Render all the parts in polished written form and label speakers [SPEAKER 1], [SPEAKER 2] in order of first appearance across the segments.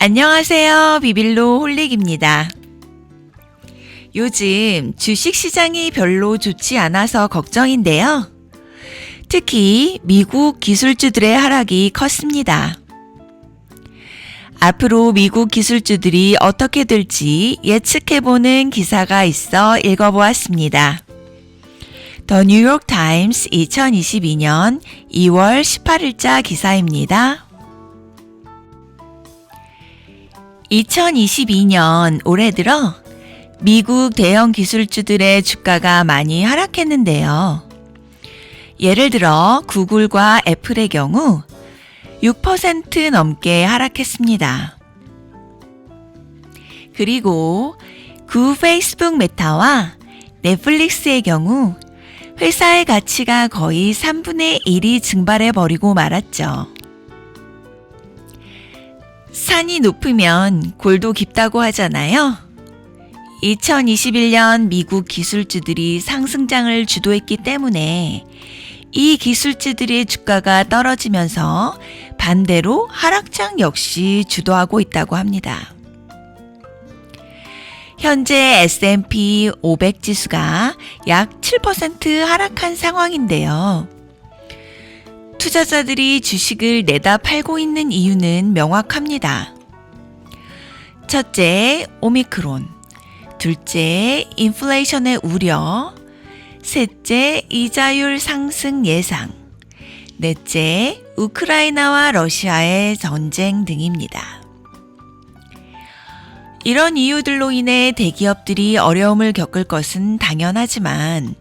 [SPEAKER 1] 안녕하세요. 비빌로 홀릭입니다. 요즘 주식시장이 별로 좋지 않아서 걱정인데요. 특히 미국 기술주들의 하락이 컸습니다. 앞으로 미국 기술주들이 어떻게 될지 예측해보는 기사가 있어 읽어보았습니다. 더 뉴욕 타임스 2022년 2월 18일자 기사입니다. 2022년 올해 들어 미국 대형 기술주들의 주가가 많이 하락했는데요. 예를 들어 구글과 애플의 경우 6% 넘게 하락했습니다. 그리고 구 페이스북 메타와 넷플릭스의 경우 회사의 가치가 거의 3분의 1이 증발해버리고 말았죠. 산이 높으면 골도 깊다고 하잖아요. 2021년 미국 기술주들이 상승장을 주도했기 때문에 이 기술주들의 주가가 떨어지면서 반대로 하락장 역시 주도하고 있다고 합니다. 현재 S&P 500 지수가 약 7% 하락한 상황인데요. 투자자들이 주식을 내다 팔고 있는 이유는 명확합니다. 첫째, 오미크론. 둘째, 인플레이션의 우려. 셋째, 이자율 상승 예상. 넷째, 우크라이나와 러시아의 전쟁 등입니다. 이런 이유들로 인해 대기업들이 어려움을 겪을 것은 당연하지만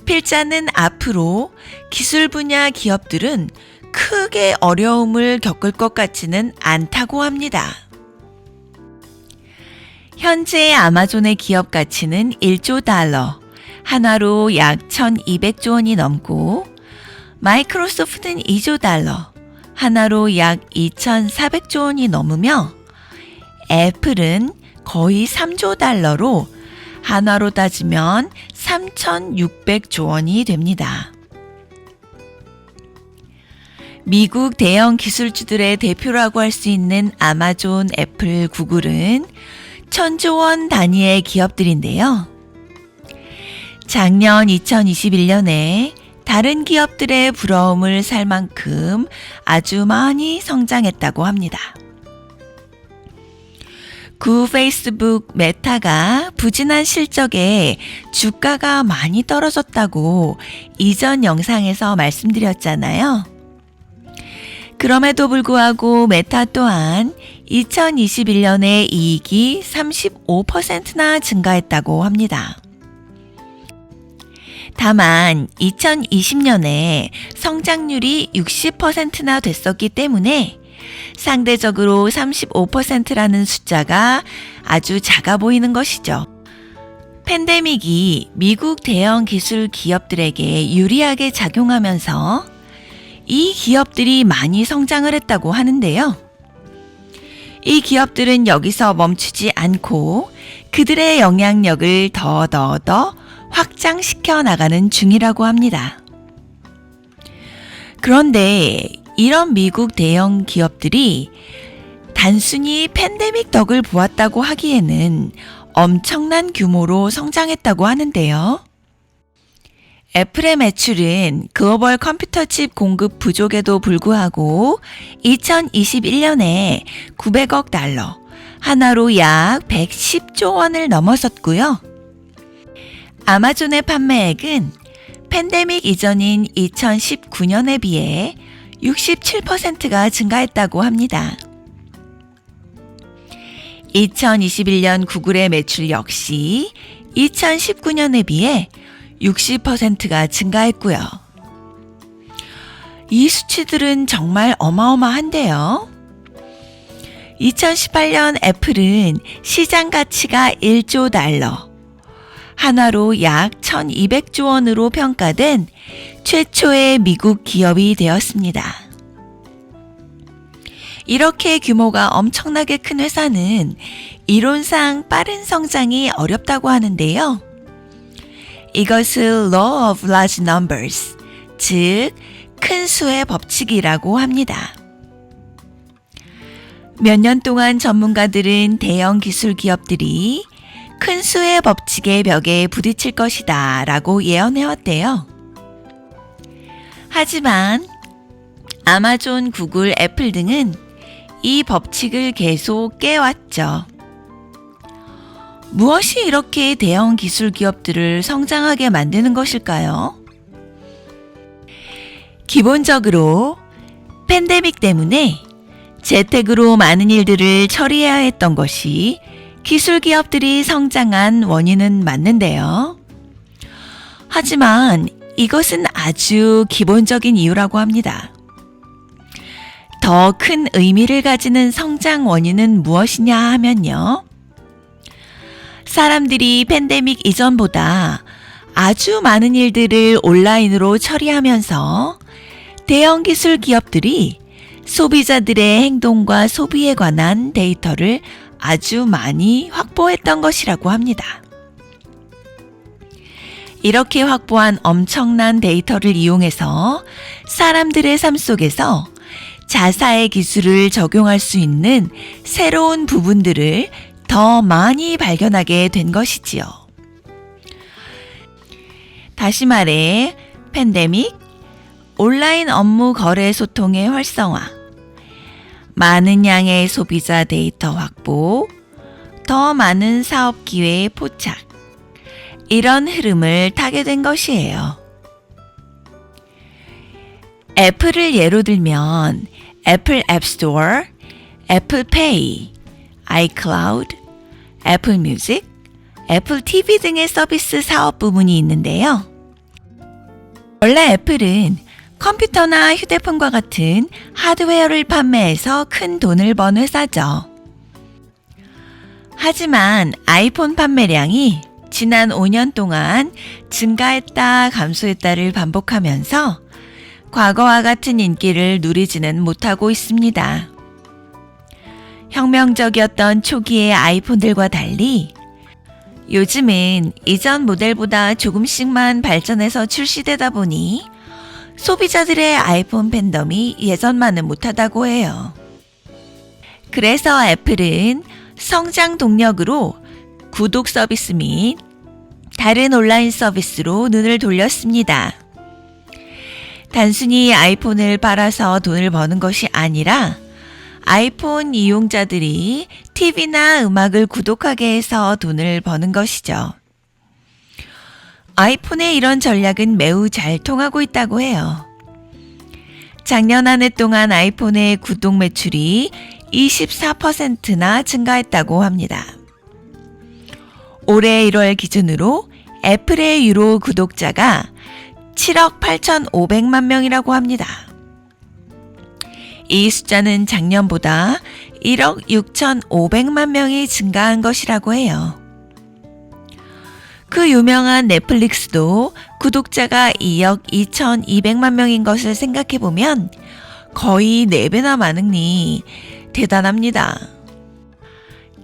[SPEAKER 1] 필자는 앞으로 기술 분야 기업들은 크게 어려움을 겪을 것 같지는 않다고 합니다. 현재 아마존의 기업 가치는 1조 달러, 한화로 약 1,200조 원이 넘고 마이크로소프트는 2조 달러, 한화로 약 2,400조 원이 넘으며 애플은 거의 3조 달러로 한화로 따지면 3,600조 원이 됩니다. 미국 대형 기술주들의 대표라고 할 수 있는 아마존, 애플, 구글은 1,000조 원 단위의 기업들인데요. 작년 2021년에 다른 기업들의 부러움을 살 만큼 아주 많이 성장했다고 합니다. 구 페이스북 메타가 부진한 실적에 주가가 많이 떨어졌다고 이전 영상에서 말씀드렸잖아요. 그럼에도 불구하고 메타 또한 2021년에 이익이 35%나 증가했다고 합니다. 다만 2020년에 성장률이 60%나 됐었기 때문에 상대적으로 35%라는 숫자가 아주 작아 보이는 것이죠. 팬데믹이 미국 대형 기술 기업들에게 유리하게 작용하면서 이 기업들이 많이 성장을 했다고 하는데요. 이 기업들은 여기서 멈추지 않고 그들의 영향력을 더 확장시켜 나가는 중이라고 합니다. 그런데 이런 미국 대형 기업들이 단순히 팬데믹 덕을 보았다고 하기에는 엄청난 규모로 성장했다고 하는데요. 애플의 매출은 글로벌 컴퓨터 칩 공급 부족에도 불구하고 2021년에 900억 달러, 한화로 약 110조 원을 넘어섰고요. 아마존의 판매액은 팬데믹 이전인 2019년에 비해 67%가 증가했다고 합니다. 2021년 구글의 매출 역시 2019년에 비해 60%가 증가했고요. 이 수치들은 정말 어마어마한데요. 2018년 애플은 시장 가치가 1조 달러, 한화로 약 1,200조 원으로 평가된 최초의 미국 기업이 되었습니다. 이렇게 규모가 엄청나게 큰 회사는 이론상 빠른 성장이 어렵다고 하는데요. 이것을 Law of Large Numbers, 즉 큰 수의 법칙이라고 합니다. 몇 년 동안 전문가들은 대형 기술 기업들이 큰 수의 법칙의 벽에 부딪힐 것이다 라고 예언해왔대요. 하지만 아마존, 구글, 애플 등은 이 법칙을 계속 깨왔죠. 무엇이 이렇게 대형 기술 기업들을 성장하게 만드는 것일까요? 기본적으로 팬데믹 때문에 재택으로 많은 일들을 처리해야 했던 것이 기술 기업들이 성장한 원인은 맞는데요. 하지만 이것은 아주 기본적인 이유라고 합니다. 더 큰 의미를 가지는 성장 원인은 무엇이냐 하면요. 사람들이 팬데믹 이전보다 아주 많은 일들을 온라인으로 처리하면서 대형 기술 기업들이 소비자들의 행동과 소비에 관한 데이터를 아주 많이 확보했던 것이라고 합니다. 이렇게 확보한 엄청난 데이터를 이용해서 사람들의 삶 속에서 자사의 기술을 적용할 수 있는 새로운 부분들을 더 많이 발견하게 된 것이지요. 다시 말해, 팬데믹, 온라인 업무 거래 소통의 활성화, 많은 양의 소비자 데이터 확보, 더 많은 사업 기회의 포착, 이런 흐름을 타게 된 것이에요. 애플을 예로 들면 애플 앱스토어, 애플 페이, 아이클라우드, 애플 뮤직, 애플 TV 등의 서비스 사업 부문이 있는데요. 원래 애플은 컴퓨터나 휴대폰과 같은 하드웨어를 판매해서 큰 돈을 번 회사죠. 하지만 아이폰 판매량이 지난 5년 동안 증가했다 감소했다를 반복하면서 과거와 같은 인기를 누리지는 못하고 있습니다. 혁명적이었던 초기의 아이폰들과 달리 요즘은 이전 모델보다 조금씩만 발전해서 출시되다 보니 소비자들의 아이폰 팬덤이 예전만은 못하다고 해요. 그래서 애플은 성장 동력으로 구독 서비스 및 다른 온라인 서비스로 눈을 돌렸습니다. 단순히 아이폰을 팔아서 돈을 버는 것이 아니라 아이폰 이용자들이 TV나 음악을 구독하게 해서 돈을 버는 것이죠. 아이폰의 이런 전략은 매우 잘 통하고 있다고 해요. 작년 한 해 동안 아이폰의 구독 매출이 24%나 증가했다고 합니다. 올해 1월 기준으로 애플의 유로 구독자가 7억 8,500만 명이라고 합니다. 이 숫자는 작년보다 1억 6,500만 명이 증가한 것이라고 해요. 그 유명한 넷플릭스도 구독자가 2억 2,200만 명인 것을 생각해보면 거의 4배나 많으니 대단합니다.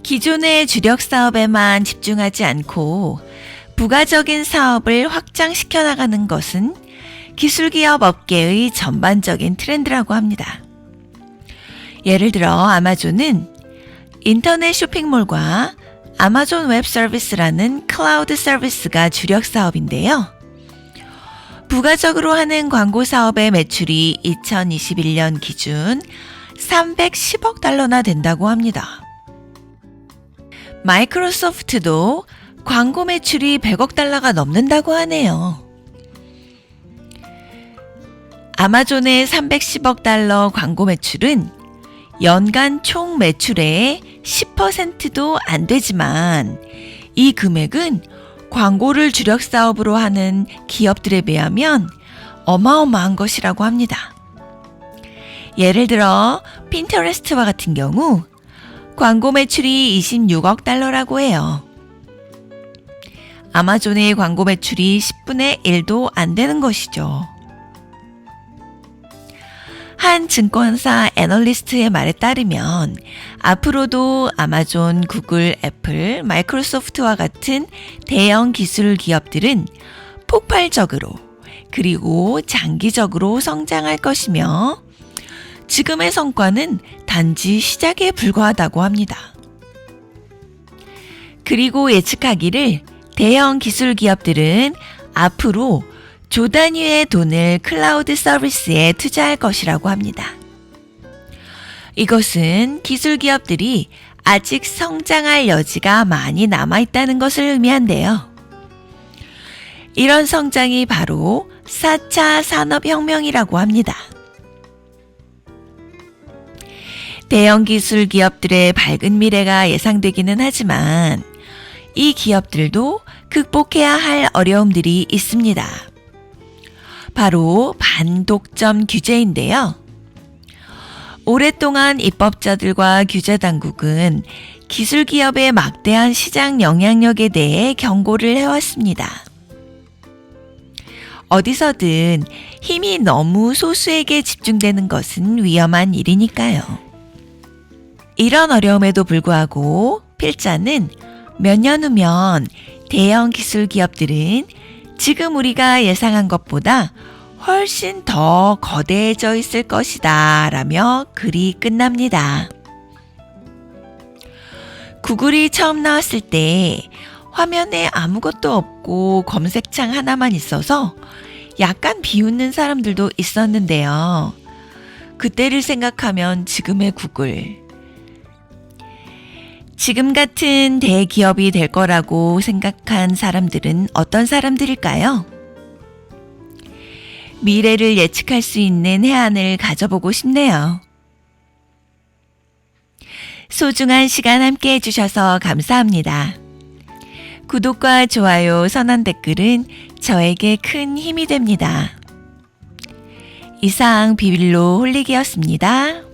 [SPEAKER 1] 기존의 주력 사업에만 집중하지 않고 부가적인 사업을 확장시켜 나가는 것은 기술기업 업계의 전반적인 트렌드라고 합니다. 예를 들어 아마존은 인터넷 쇼핑몰과 아마존 웹 서비스라는 클라우드 서비스가 주력 사업인데요. 부가적으로 하는 광고 사업의 매출이 2021년 기준 310억 달러나 된다고 합니다. 마이크로소프트도 광고 매출이 100억 달러가 넘는다고 하네요. 아마존의 310억 달러 광고 매출은 연간 총 매출의 10%도 안 되지만 이 금액은 광고를 주력 사업으로 하는 기업들에 비하면 어마어마한 것이라고 합니다. 예를 들어 핀터레스트와 같은 경우 광고 매출이 26억 달러라고 해요. 아마존의 광고 매출이 10분의 1도 안 되는 것이죠. 한 증권사 애널리스트의 말에 따르면 앞으로도 아마존, 구글, 애플, 마이크로소프트와 같은 대형 기술 기업들은 폭발적으로 그리고 장기적으로 성장할 것이며 지금의 성과는 단지 시작에 불과하다고 합니다. 그리고 예측하기를 대형 기술 기업들은 앞으로 조 단위의 돈을 클라우드 서비스에 투자할 것이라고 합니다. 이것은 기술 기업들이 아직 성장할 여지가 많이 남아있다는 것을 의미한대요. 이런 성장이 바로 4차 산업혁명이라고 합니다. 대형 기술 기업들의 밝은 미래가 예상되기는 하지만 이 기업들도 극복해야 할 어려움들이 있습니다. 바로 반독점 규제인데요. 오랫동안 입법자들과 규제 당국은 기술 기업의 막대한 시장 영향력에 대해 경고를 해왔습니다. 어디서든 힘이 너무 소수에게 집중되는 것은 위험한 일이니까요. 이런 어려움에도 불구하고 필자는 몇 년 후면 대형 기술 기업들은 지금 우리가 예상한 것보다 훨씬 더 거대해져 있을 것이다 라며 글이 끝납니다. 구글이 처음 나왔을 때 화면에 아무것도 없고 검색창 하나만 있어서 약간 비웃는 사람들도 있었는데요. 그때를 생각하면 지금의 구글, 지금 같은 대기업이 될 거라고 생각한 사람들은 어떤 사람들일까요? 미래를 예측할 수 있는 해안을 가져보고 싶네요. 소중한 시간 함께 해주셔서 감사합니다. 구독과 좋아요, 선한 댓글은 저에게 큰 힘이 됩니다. 이상 비빌로 홀릭이었습니다.